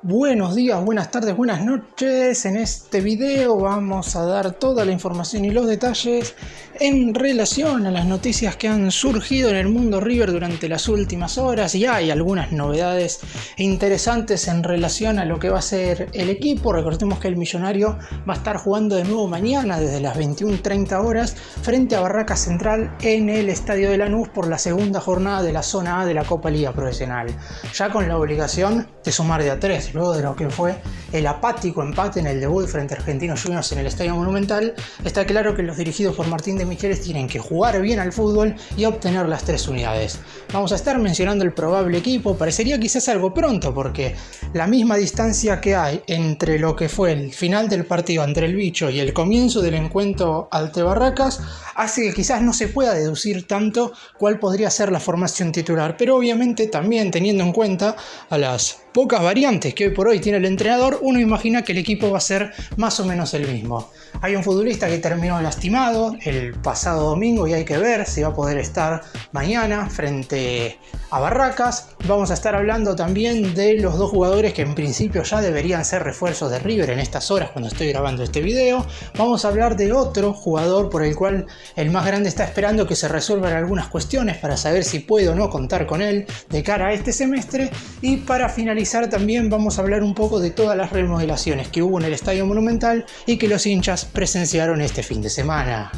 Buenos días, buenas tardes, buenas noches. En este video vamos a dar toda la información y los detalles en relación a las noticias que han surgido en el mundo River durante las últimas horas, y hay algunas novedades interesantes en relación a lo que va a ser el equipo. Recordemos que el Millonario va a estar jugando de nuevo mañana desde las 21:30 horas frente a Barracas Central en el Estadio de Lanús por la segunda jornada de la zona A de la Copa Liga Profesional, ya con la obligación de sumar de a 3 luego de lo que fue el apático empate en el debut frente a Argentinos Juniors en el Estadio Monumental. Está claro que los dirigidos por Martín de Michelis tienen que jugar bien al fútbol y obtener las 3 unidades. Vamos a estar mencionando el probable equipo. Parecería quizás algo pronto, porque la misma distancia que hay entre lo que fue el final del partido entre el Bicho y el comienzo del encuentro ante Barracas hace que quizás no se pueda deducir tanto cuál podría ser la formación titular, pero obviamente también teniendo en cuenta a las pocas variantes que hoy por hoy tiene el entrenador, uno imagina que el equipo va a ser más o menos el mismo. Hay un futbolista que terminó lastimado el pasado domingo y hay que ver si va a poder estar mañana frente a Barracas. Vamos a estar hablando también de los dos jugadores que en principio ya deberían ser refuerzos de River en estas horas cuando estoy grabando este video. Vamos a hablar de otro jugador por el cual el más grande está esperando que se resuelvan algunas cuestiones para saber si puede o no contar con él de cara a este semestre. Y para finalizar también vamos a hablar un poco de todas las remodelaciones que hubo en el Estadio Monumental y que los hinchas presenciaron este fin de semana.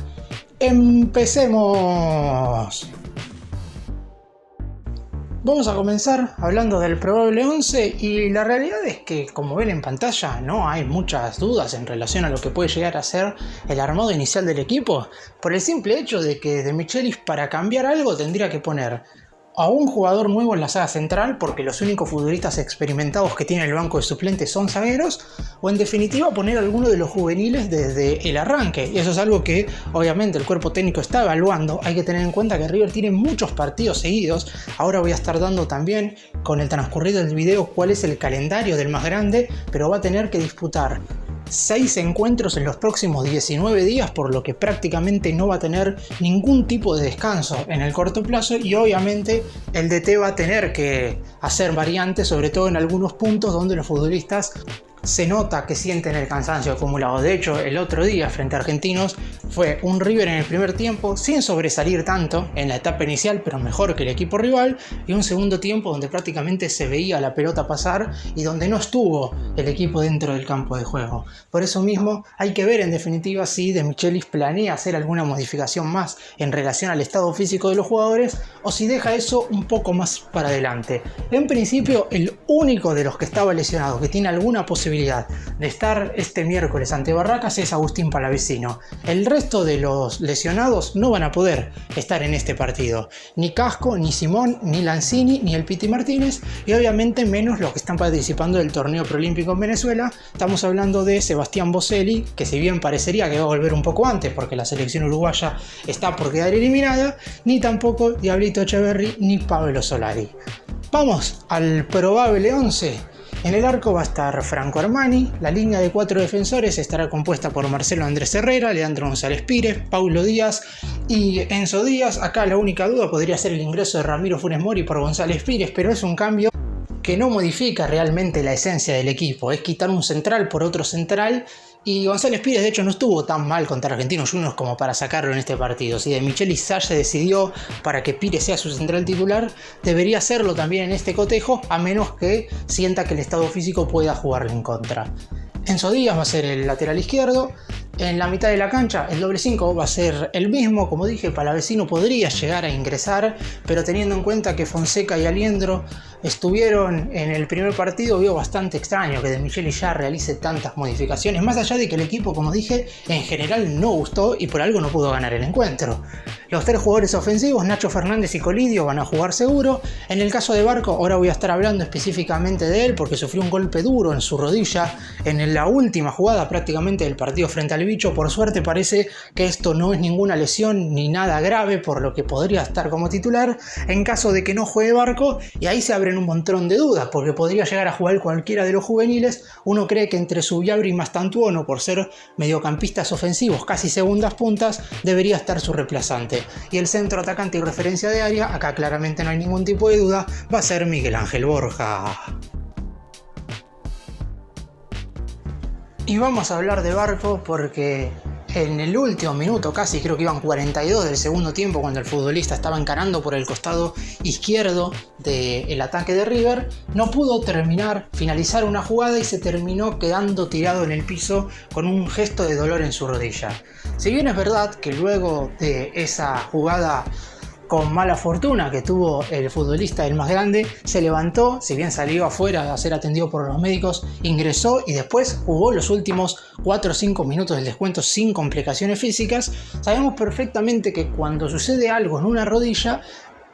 ¡Empecemos! Vamos a comenzar hablando del probable 11, y la realidad es que, como ven en pantalla, no hay muchas dudas en relación a lo que puede llegar a ser el armado inicial del equipo, por el simple hecho de que De Michelis, para cambiar algo, tendría que poner a un jugador nuevo en la saga central, porque los únicos futbolistas experimentados que tiene el banco de suplentes son zagueros, o en definitiva poner a alguno de los juveniles desde el arranque. Y eso es algo que obviamente el cuerpo técnico está evaluando. Hay que tener en cuenta que River tiene muchos partidos seguidos. Ahora voy a estar dando también con el transcurrido del video cuál es el calendario del más grande, pero va a tener que disputar 6 encuentros en los próximos 19 días, por lo que prácticamente no va a tener ningún tipo de descanso en el corto plazo, y obviamente el DT va a tener que hacer variantes, sobre todo en algunos puntos donde los futbolistas se nota que sienten el cansancio acumulado. De hecho, el otro día frente a Argentinos fue un River en el primer tiempo sin sobresalir tanto en la etapa inicial, pero mejor que el equipo rival, y un segundo tiempo donde prácticamente se veía la pelota pasar y donde no estuvo el equipo dentro del campo de juego. Por eso mismo hay que ver en definitiva si De Michelis planea hacer alguna modificación más en relación al estado físico de los jugadores, o si deja eso un poco más para adelante. En principio, el único de los que estaba lesionado que tiene alguna posibilidad de estar este miércoles ante Barracas es Agustín Palavecino. El resto de los lesionados no van a poder estar en este partido. Ni Casco, ni Simón, ni Lanzini, ni el Piti Martínez, y obviamente menos los que están participando del torneo preolímpico en Venezuela. Estamos hablando de Sebastián Boselli, que si bien parecería que va a volver un poco antes porque la selección uruguaya está por quedar eliminada, ni tampoco Diablito Echeverri ni Pablo Solari. Vamos al probable 11. En el arco va a estar Franco Armani. La línea de 4 defensores estará compuesta por Marcelo Andrés Herrera, Leandro González Pires, Paulo Díaz y Enzo Díaz. Acá la única duda podría ser el ingreso de Ramiro Funes Mori por González Pires, pero es un cambio que no modifica realmente la esencia del equipo. Es quitar un central por otro central, y González Pires de hecho no estuvo tan mal contra Argentinos Juniors como para sacarlo en este partido. Si De Michelis se decidió para que Pires sea su central titular, debería hacerlo también en este cotejo, a menos que sienta que el estado físico pueda jugarle en contra. Enzo Díaz va a ser el lateral izquierdo. En la mitad de la cancha el doble 5 va a ser el mismo. Como dije, Palavecino podría llegar a ingresar, pero teniendo en cuenta que Fonseca y Aliendro estuvieron en el primer partido, veo bastante extraño que De Michelis ya realice tantas modificaciones, más allá de que el equipo, como dije, en general no gustó y por algo no pudo ganar el encuentro. Los 3 jugadores ofensivos, Nacho Fernández y Colidio, van a jugar seguro. En el caso de Barco, ahora voy a estar hablando específicamente de él porque sufrió un golpe duro en su rodilla en la última jugada prácticamente del partido frente al Bicho. Por suerte parece que esto no es ninguna lesión ni nada grave, por lo que podría estar como titular en caso de que no juegue Barco, y ahí se abren un montón de dudas porque podría llegar a jugar cualquiera de los juveniles. Uno cree que entre Zubiabri y Mastantuono, por ser mediocampistas ofensivos casi segundas puntas, debería estar su reemplazante, y el centro atacante y referencia de área, acá claramente no hay ningún tipo de duda, va a ser Miguel Ángel Borja. Y vamos a hablar de Barco porque en el último minuto, casi creo que iban 42 del segundo tiempo, cuando el futbolista estaba encarando por el costado izquierdo del ataque de River, no pudo finalizar una jugada y se terminó quedando tirado en el piso con un gesto de dolor en su rodilla. Si bien es verdad que luego de esa jugada con mala fortuna que tuvo el futbolista, el más grande, se levantó, si bien salió afuera a ser atendido por los médicos, ingresó y después jugó los últimos 4 o 5 minutos del descuento sin complicaciones físicas. Sabemos perfectamente que cuando sucede algo en una rodilla,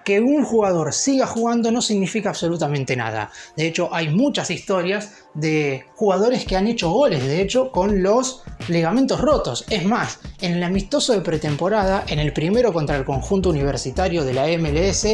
que un jugador siga jugando no significa absolutamente nada. De hecho, hay muchas historias de jugadores que han hecho goles, de hecho, con los ligamentos rotos. Es más, en el amistoso de pretemporada, en el primero contra el conjunto universitario de la MLS,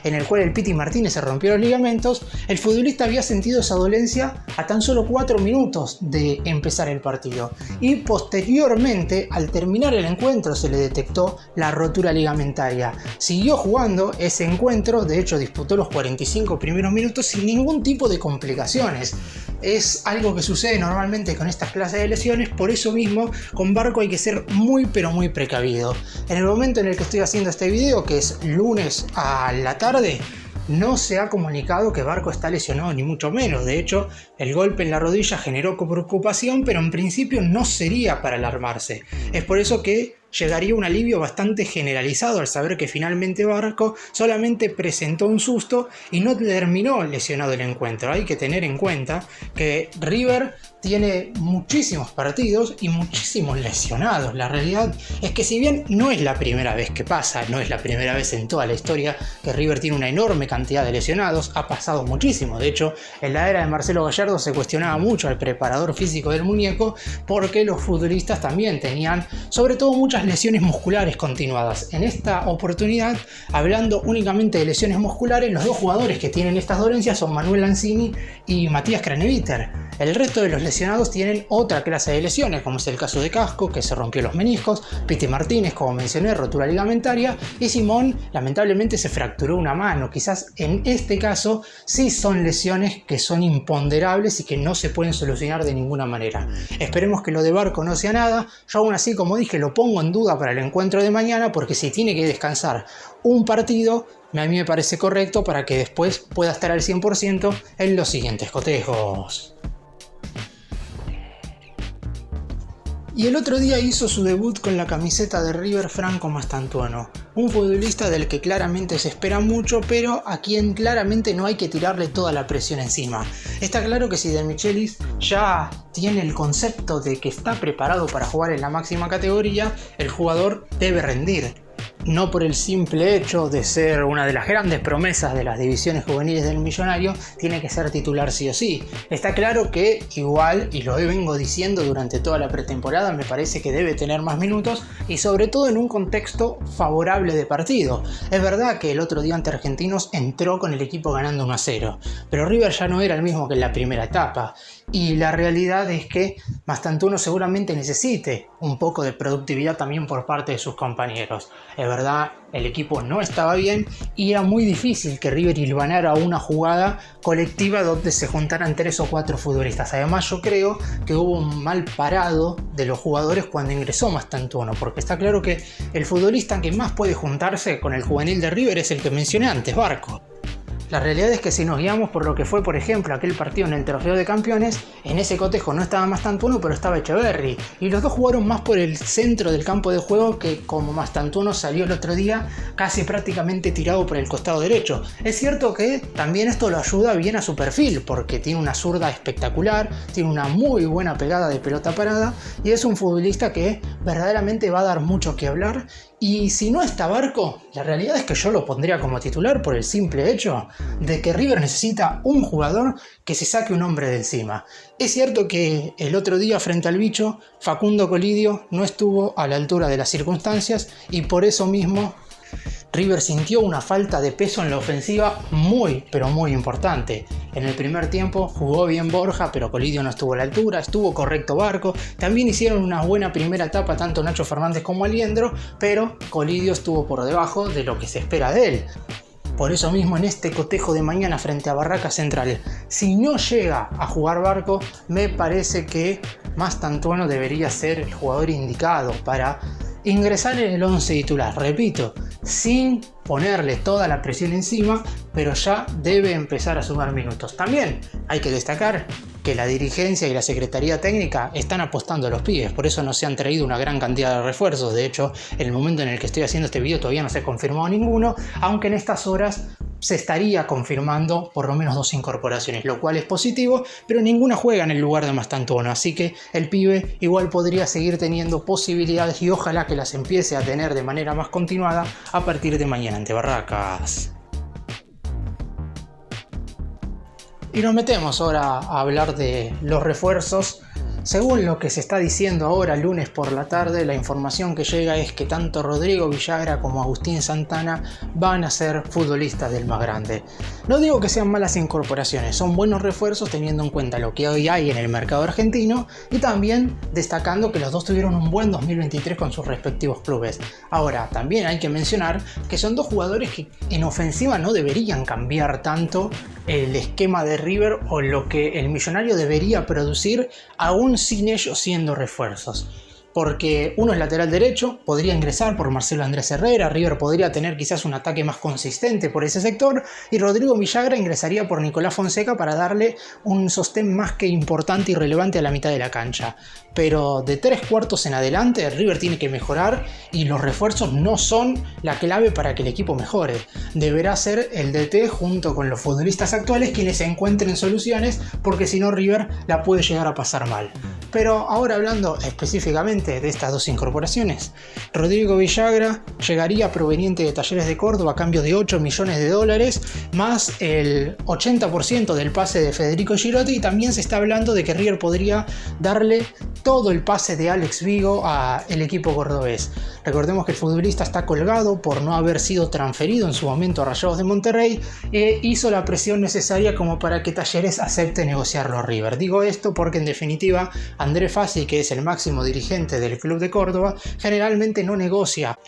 en el cual el Piti Martínez se rompió los ligamentos, el futbolista había sentido esa dolencia a tan solo 4 minutos de empezar el partido. Y posteriormente, al terminar el encuentro, se le detectó la rotura ligamentaria. Siguió jugando ese encuentro, de hecho disputó los 45 primeros minutos sin ningún tipo de complicaciones. Es algo que sucede normalmente con estas clases de lesiones, por eso mismo con Barco hay que ser muy pero muy precavido. En el momento en el que estoy haciendo este video, que es lunes a la tarde, no se ha comunicado que Barco está lesionado, ni mucho menos. De hecho, el golpe en la rodilla generó preocupación, pero en principio no sería para alarmarse. Es por eso que llegaría un alivio bastante generalizado al saber que finalmente Barco solamente presentó un susto y no terminó lesionado el encuentro. Hay que tener en cuenta que River tiene muchísimos partidos y muchísimos lesionados. La realidad es que si bien no es la primera vez que pasa, no es la primera vez en toda la historia que River tiene una enorme cantidad de lesionados, ha pasado muchísimo. De hecho, en la era de Marcelo Gallardo se cuestionaba mucho al preparador físico del muñeco porque los futbolistas también tenían, sobre todo, muchas lesiones musculares continuadas. En esta oportunidad, hablando únicamente de lesiones musculares, los dos jugadores que tienen estas dolencias son Manuel Lanzini y Matías Craneviter. El resto de los lesionados tienen otra clase de lesiones, como es el caso de Casco, que se rompió los meniscos, Piti Martínez, como mencioné, rotura ligamentaria, y Simón lamentablemente se fracturó una mano. Quizás en este caso sí son lesiones que son imponderables y que no se pueden solucionar de ninguna manera. Esperemos que lo de Barco no sea nada. Yo aún así, como dije, lo pongo en duda para el encuentro de mañana, porque si tiene que descansar un partido, a mí me parece correcto para que después pueda estar al 100% en los siguientes cotejos. Y el otro día hizo su debut con la camiseta de River Franco Mastantuono, un futbolista del que claramente se espera mucho, pero a quien claramente no hay que tirarle toda la presión encima. Está claro que si De Michelis ya tiene el concepto de que está preparado para jugar en la máxima categoría, el jugador debe rendir. No por el simple hecho de ser una de las grandes promesas de las divisiones juveniles del Millonario, tiene que ser titular sí o sí. Está claro que igual, y lo vengo diciendo durante toda la pretemporada, me parece que debe tener más minutos y sobre todo en un contexto favorable de partido. Es verdad que el otro día ante Argentinos entró con el equipo ganando 1-0, pero River ya no era el mismo que en la primera etapa. Y la realidad es que Mastantuono seguramente necesite un poco de productividad también por parte de sus compañeros. Es verdad, el equipo no estaba bien y era muy difícil que River hilvanara una jugada colectiva donde se juntaran 3 o 4 futbolistas. Además, yo creo que hubo un mal parado de los jugadores cuando ingresó Mastantuono, porque está claro que el futbolista que más puede juntarse con el juvenil de River es el que mencioné antes, Barco. La realidad es que si nos guiamos por lo que fue, por ejemplo, aquel partido en el Trofeo de Campeones, en ese cotejo no estaba Mastantuono, pero estaba Echeverri. Y los dos jugaron más por el centro del campo de juego, que como Mastantuono salió el otro día casi prácticamente tirado por el costado derecho. Es cierto que también esto lo ayuda bien a su perfil, porque tiene una zurda espectacular, tiene una muy buena pegada de pelota parada y es un futbolista que verdaderamente va a dar mucho que hablar. Y si no está Barco, la realidad es que yo lo pondría como titular por el simple hecho de que River necesita un jugador que se saque un hombre de encima. Es cierto que el otro día frente al Bicho, Facundo Colidio no estuvo a la altura de las circunstancias y por eso mismo River sintió una falta de peso en la ofensiva muy, pero muy importante. En el primer tiempo jugó bien Borja, pero Colidio no estuvo a la altura, estuvo correcto Barco. También hicieron una buena primera etapa tanto Nacho Fernández como Aliendro, pero Colidio estuvo por debajo de lo que se espera de él. Por eso mismo en este cotejo de mañana frente a Barraca Central, si no llega a jugar Barco, me parece que Mastantuono debería ser el jugador indicado para ingresar en el 11 titular. Repito, sin ponerle toda la presión encima, pero ya debe empezar a sumar minutos. También hay que destacar que la dirigencia y la secretaría técnica están apostando a los pibes, por eso no se han traído una gran cantidad de refuerzos. De hecho, en el momento en el que estoy haciendo este video todavía no se ha confirmado ninguno, aunque en estas horas se estaría confirmando por lo menos 2 incorporaciones, lo cual es positivo, pero ninguna juega en el lugar de Mastantuono, así que el pibe igual podría seguir teniendo posibilidades y ojalá que las empiece a tener de manera más continuada a partir de mañana ante Barracas. Y nos metemos ahora a hablar de los refuerzos. Según lo que se está diciendo ahora, lunes por la tarde, la información que llega es que tanto Rodrigo Villagra como Agustín Santana van a ser futbolistas del más grande. No digo que sean malas incorporaciones, son buenos refuerzos teniendo en cuenta lo que hoy hay en el mercado argentino y también destacando que los dos tuvieron un buen 2023 con sus respectivos clubes. Ahora, también hay que mencionar que son dos jugadores que en ofensiva no deberían cambiar tanto el esquema de River o lo que el Millonario debería producir aún sin ellos siendo refuerzos. Porque uno es lateral derecho, podría ingresar por Marcelo Andrés Herrera, River podría tener quizás un ataque más consistente por ese sector y Rodrigo Villagra ingresaría por Nicolás Fonseca para darle un sostén más que importante y relevante a la mitad de la cancha. Pero de 3/4 en adelante River tiene que mejorar y los refuerzos no son la clave para que el equipo mejore. Deberá ser el DT junto con los futbolistas actuales quienes encuentren soluciones, porque si no River la puede llegar a pasar mal. Pero ahora hablando específicamente de estas dos incorporaciones, Rodrigo Villagra llegaría proveniente de Talleres de Córdoba a cambio de $8 millones más el 80% del pase de Federico Girotti, y también se está hablando de que River podría darle todo el pase de Alex Vigo al equipo cordobés. Recordemos que el futbolista está colgado por no haber sido transferido en su momento a Rayados de Monterrey e hizo la presión necesaria como para que Talleres acepte negociarlo a River. Digo esto porque en definitiva André Fassi, que es el máximo dirigente del club de Córdoba, generalmente no negocia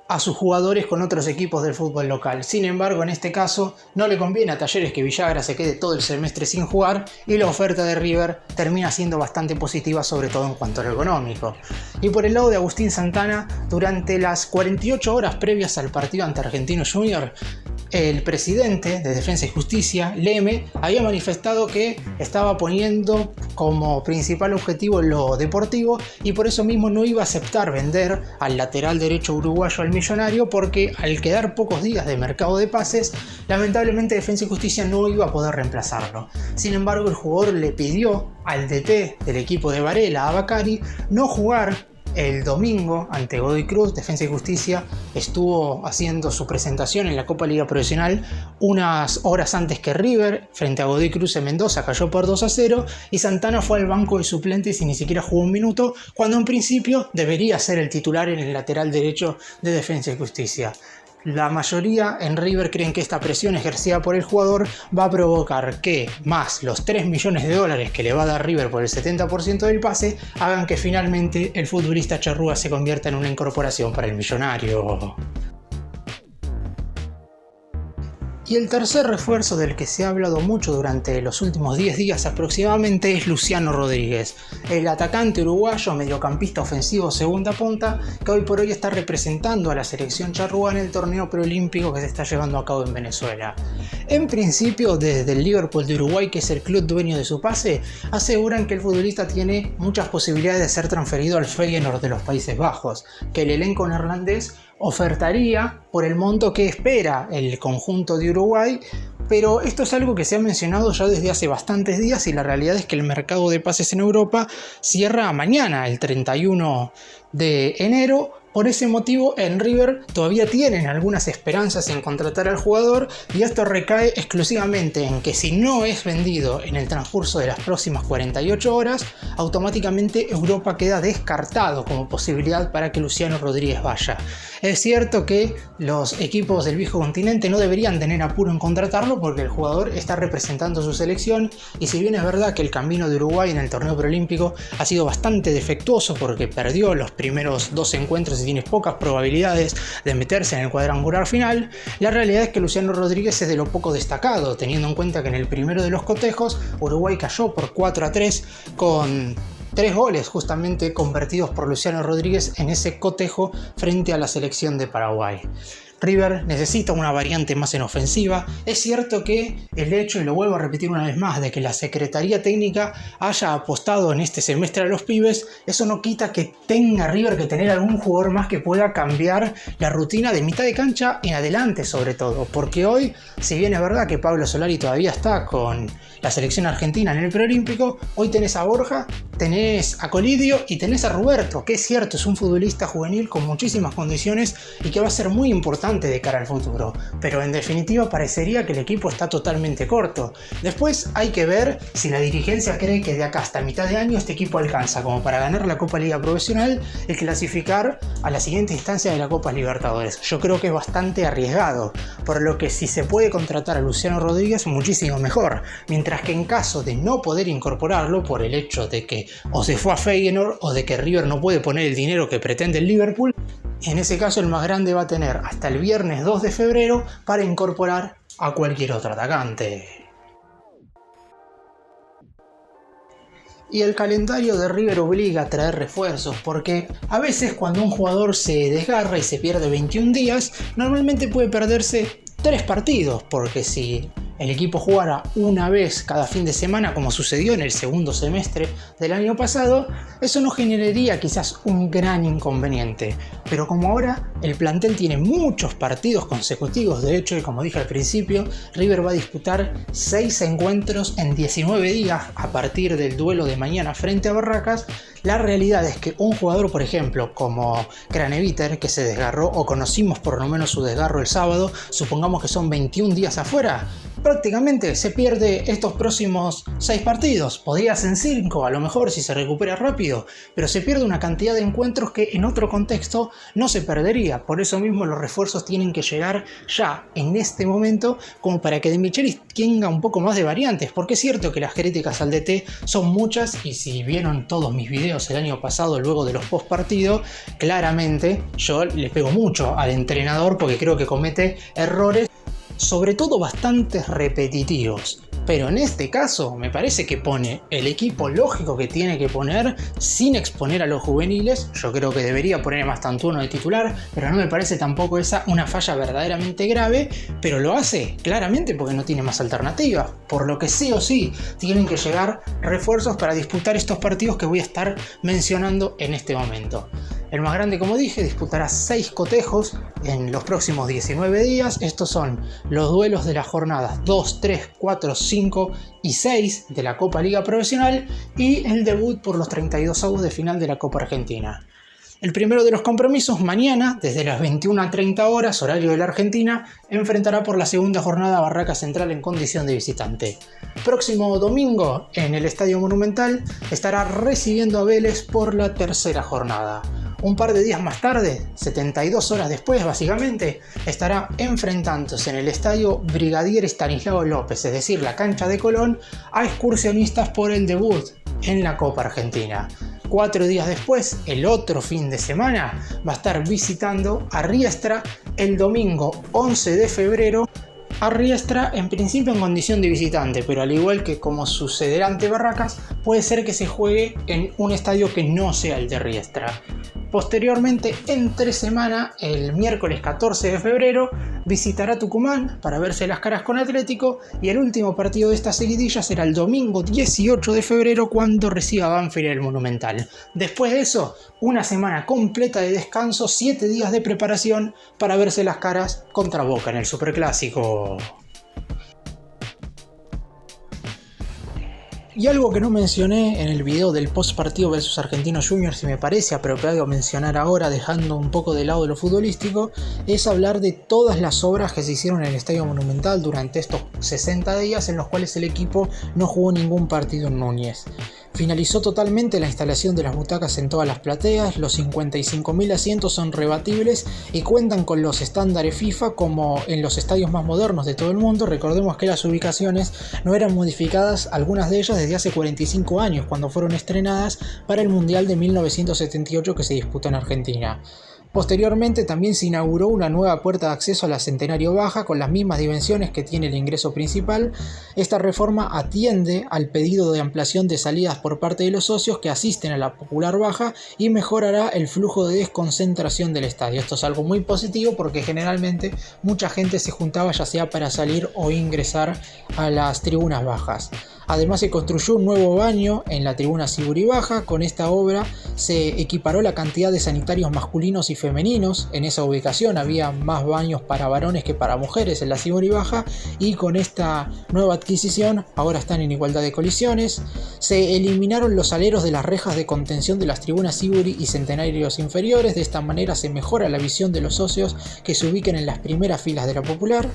a sus jugadores con otros equipos del fútbol local. Sin embargo, en este caso, no le conviene a Talleres que Villagra se quede todo el semestre sin jugar y la oferta de River termina siendo bastante positiva, sobre todo en cuanto a lo económico. Y por el lado de Agustín Santana, durante las 48 horas previas al partido ante Argentinos Juniors, el presidente de Defensa y Justicia, Leme, había manifestado que estaba poniendo como principal objetivo lo deportivo y por eso mismo no iba a aceptar vender al lateral derecho uruguayo al Millonario, porque al quedar pocos días de mercado de pases, lamentablemente Defensa y Justicia no iba a poder reemplazarlo. Sin embargo, el jugador le pidió al DT del equipo de Varela, a Bacari, no jugar el domingo ante Godoy Cruz. Defensa y Justicia estuvo haciendo su presentación en la Copa Liga Profesional unas horas antes que River frente a Godoy Cruz en Mendoza, cayó por 2-0 y Santana fue al banco de suplentes y ni siquiera jugó un minuto, cuando en principio debería ser el titular en el lateral derecho de Defensa y Justicia. La mayoría en River creen que esta presión ejercida por el jugador va a provocar que, más los $3 millones que le va a dar River por el 70% del pase, hagan que finalmente el futbolista charrúa se convierta en una incorporación para el Millonario. Y el tercer refuerzo del que se ha hablado mucho durante los últimos 10 días aproximadamente es Luciano Rodríguez, el atacante uruguayo, mediocampista ofensivo segunda punta, que hoy por hoy está representando a la selección charrúa en el torneo preolímpico que se está llevando a cabo en Venezuela. En principio, desde el Liverpool de Uruguay, que es el club dueño de su pase, aseguran que el futbolista tiene muchas posibilidades de ser transferido al Feyenoord de los Países Bajos, que el elenco neerlandés ofertaría por el monto que espera el conjunto de Uruguay, pero esto es algo que se ha mencionado ya desde hace bastantes días y la realidad es que el mercado de pases en Europa cierra mañana, el 31 de enero. Por ese motivo, en River todavía tienen algunas esperanzas en contratar al jugador y esto recae exclusivamente en que si no es vendido en el transcurso de las próximas 48 horas, automáticamente Europa queda descartado como posibilidad para que Luciano Rodríguez vaya. Es cierto que los equipos del viejo continente no deberían tener apuro en contratarlo porque el jugador está representando su selección y si bien es verdad que el camino de Uruguay en el torneo preolímpico ha sido bastante defectuoso porque perdió los primeros 2 encuentros entonces tiene pocas probabilidades de meterse en el cuadrangular final, la realidad es que Luciano Rodríguez es de lo poco destacado, teniendo en cuenta que en el primero de los cotejos Uruguay cayó por 4-3 con 3 goles justamente convertidos por Luciano Rodríguez en ese cotejo frente a la selección de Paraguay. River necesita una variante más en ofensiva. Es cierto que el hecho, y lo vuelvo a repetir una vez más, de que la Secretaría Técnica haya apostado en este semestre a los pibes, eso no quita que tenga River que tener algún jugador más que pueda cambiar la rutina de mitad de cancha en adelante, sobre todo. Porque hoy, si bien es verdad que Pablo Solari todavía está con la selección argentina en el preolímpico, hoy tenés a Borja, tenés a Colidio y tenés a Roberto, que es cierto, es un futbolista juvenil con muchísimas condiciones y que va a ser muy importante de cara al futuro, pero en definitiva parecería que el equipo está totalmente corto. Después hay que ver si la dirigencia cree que de acá hasta mitad de año este equipo alcanza como para ganar la Copa Liga Profesional y clasificar a la siguiente instancia de la Copa Libertadores. Yo creo que es bastante arriesgado, por lo que si se puede contratar a Luciano Rodríguez, muchísimo mejor, mientras que en caso de no poder incorporarlo por el hecho de que o se fue a Feyenoord o de que River no puede poner el dinero que pretende el Liverpool, en ese caso el más grande va a tener hasta el viernes 2 de febrero para incorporar a cualquier otro atacante. Y el calendario de River obliga a traer refuerzos, porque a veces cuando un jugador se desgarra y se pierde 21 días, normalmente puede perderse 3 partidos, porque si el equipo jugara una vez cada fin de semana, como sucedió en el segundo semestre del año pasado, eso no generaría quizás un gran inconveniente. Pero como ahora el plantel tiene muchos partidos consecutivos, de hecho, y como dije al principio, River va a disputar 6 encuentros en 19 días a partir del duelo de mañana frente a Barracas. La realidad es que un jugador, por ejemplo, como Craneviter, que se desgarró, o conocimos por lo menos su desgarro el sábado, supongamos que son 21 días afuera, prácticamente se pierde estos próximos 6 partidos. Podría ser en 5, a lo mejor si se recupera rápido, pero se pierde una cantidad de encuentros que en otro contexto no se perdería. Por eso mismo los refuerzos tienen que llegar ya en este momento, como para que De Michelis tenga un poco más de variantes, porque es cierto que las críticas al DT son muchas, y si vieron todos mis videos el año pasado luego de los post partido, claramente yo le pego mucho al entrenador porque creo que comete errores, sobre todo bastante repetitivos. Pero en este caso me parece que pone el equipo lógico que tiene que poner sin exponer a los juveniles. Yo creo que debería poner a Mastantuono de titular, pero no me parece tampoco esa una falla verdaderamente grave, pero lo hace claramente porque no tiene más alternativa, por lo que sí o sí tienen que llegar refuerzos para disputar estos partidos que voy a estar mencionando en este momento. El más grande, como dije, disputará 6 cotejos en los próximos 19 días. Estos son los duelos de las jornadas 2, 3, 4, 5 y 6 de la Copa Liga Profesional y el debut por los 32avos de final de la Copa Argentina. El primero de los compromisos, mañana, desde las 21:30 horas, horario de la Argentina, enfrentará por la segunda jornada a Barraca Central en condición de visitante. Próximo domingo, en el Estadio Monumental, estará recibiendo a Vélez por la tercera jornada. Un par de días más tarde, 72 horas después básicamente, estará enfrentándose en el estadio Brigadier Estanislao López, es decir, la cancha de Colón, a excursionistas por el debut en la Copa Argentina. 4 días después, el otro fin de semana, va a estar visitando a Riestra el domingo 11 de febrero. A Riestra en principio en condición de visitante, pero al igual que como sucederá ante Barracas, puede ser que se juegue en un estadio que no sea el de Riestra. Posteriormente, entre semana, el miércoles 14 de febrero, visitará Tucumán para verse las caras con Atlético, y el último partido de esta seguidilla será el domingo 18 de febrero cuando reciba a Banfield el Monumental. Después de eso, una semana completa de descanso, 7 días de preparación para verse las caras contra Boca en el Superclásico. Y algo que no mencioné en el video del post partido versus Argentinos Juniors y me parece apropiado mencionar ahora, dejando un poco de lado lo futbolístico, es hablar de todas las obras que se hicieron en el Estadio Monumental durante estos 60 días en los cuales el equipo no jugó ningún partido en Núñez. Finalizó totalmente la instalación de las butacas en todas las plateas, los 55.000 asientos son rebatibles y cuentan con los estándares FIFA como en los estadios más modernos de todo el mundo. Recordemos que las ubicaciones no eran modificadas, algunas de ellas desde hace 45 años, cuando fueron estrenadas para el Mundial de 1978 que se disputó en Argentina. Posteriormente también se inauguró una nueva puerta de acceso a la Centenario Baja con las mismas dimensiones que tiene el ingreso principal. Esta reforma atiende al pedido de ampliación de salidas por parte de los socios que asisten a la Popular Baja y mejorará el flujo de desconcentración del estadio. Esto es algo muy positivo porque generalmente mucha gente se juntaba ya sea para salir o ingresar a las tribunas bajas. Además se construyó un nuevo baño en la tribuna Siburi Baja. Con esta obra se equiparó la cantidad de sanitarios masculinos y femeninos. En esa ubicación había más baños para varones que para mujeres en la Siburi Baja, y con esta nueva adquisición ahora están en igualdad de colisiones. Se eliminaron los aleros de las rejas de contención de las tribunas Siburi y Centenarios inferiores. De esta manera se mejora la visión de los socios que se ubiquen en las primeras filas de la Popular.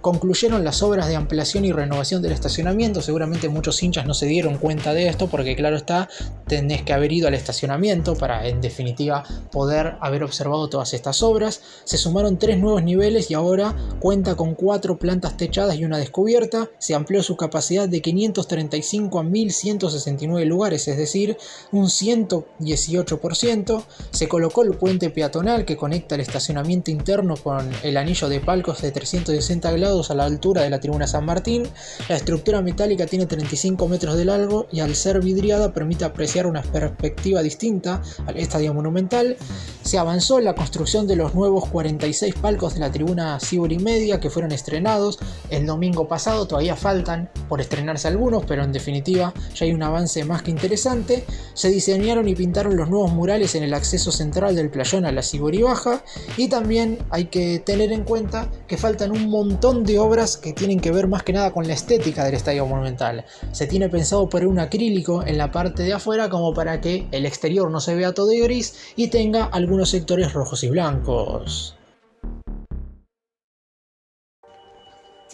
Concluyeron las obras de ampliación y renovación del estacionamiento. Seguramente muchos hinchas no se dieron cuenta de esto porque, claro está, tenés que haber ido al estacionamiento para en definitiva poder haber observado todas estas obras. Se sumaron 3 nuevos niveles y ahora cuenta con 4 plantas techadas y una descubierta. Se amplió su capacidad de 535 a 1169 lugares, es decir, un 118%. Se colocó el puente peatonal que conecta el estacionamiento interno con el anillo de palcos de 360 grados a la altura de la tribuna San Martín. La estructura metálica tiene 35 metros de largo y al ser vidriada permite apreciar una perspectiva distinta al estadio Monumental. Se avanzó en la construcción de los nuevos 46 palcos de la tribuna Siburi Media que fueron estrenados el domingo pasado. Todavía faltan por estrenarse algunos, pero en definitiva ya hay un avance más que interesante. Se diseñaron y pintaron los nuevos murales en el acceso central del playón a la Siburi Baja, y también hay que tener en cuenta que faltan un montón de obras que tienen que ver más que nada con la estética del estadio Monumental. Se tiene pensado poner un acrílico en la parte de afuera como para que el exterior no se vea todo de gris y tenga algunos sectores rojos y blancos.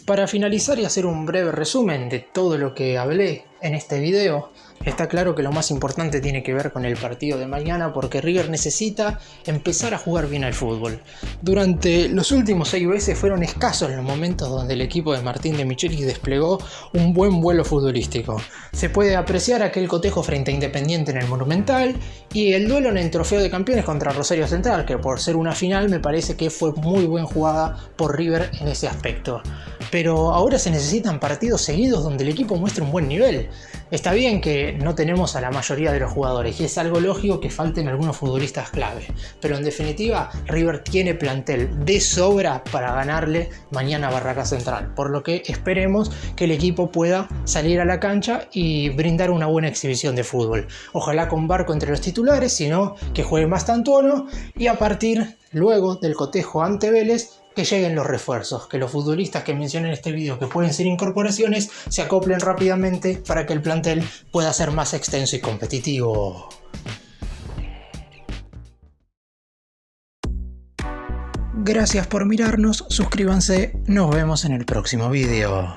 Para finalizar y hacer un breve resumen de todo lo que hablé en este video, está claro que lo más importante tiene que ver con el partido de mañana, porque River necesita empezar a jugar bien al fútbol. Durante los últimos 6 meses fueron escasos los momentos donde el equipo de Martín de Michelis desplegó un buen vuelo futbolístico. Se puede apreciar aquel cotejo frente a Independiente en el Monumental y el duelo en el Trofeo de Campeones contra Rosario Central, que por ser una final me parece que fue muy buena jugada por River en ese aspecto. Pero ahora se necesitan partidos seguidos donde el equipo muestre un buen nivel. Está bien que no tenemos a la mayoría de los jugadores y es algo lógico que falten algunos futbolistas clave, pero en definitiva River tiene plantel de sobra para ganarle mañana a Barracas Central, por lo que esperemos que el equipo pueda salir a la cancha y brindar una buena exhibición de fútbol. Ojalá con Barco entre los titulares, sino que juegue más Tantuono, y a partir luego del cotejo ante Vélez que lleguen los refuerzos, que los futbolistas que mencioné en este video que pueden ser incorporaciones se acoplen rápidamente para que el plantel pueda ser más extenso y competitivo. Gracias por mirarnos, suscríbanse, nos vemos en el próximo video.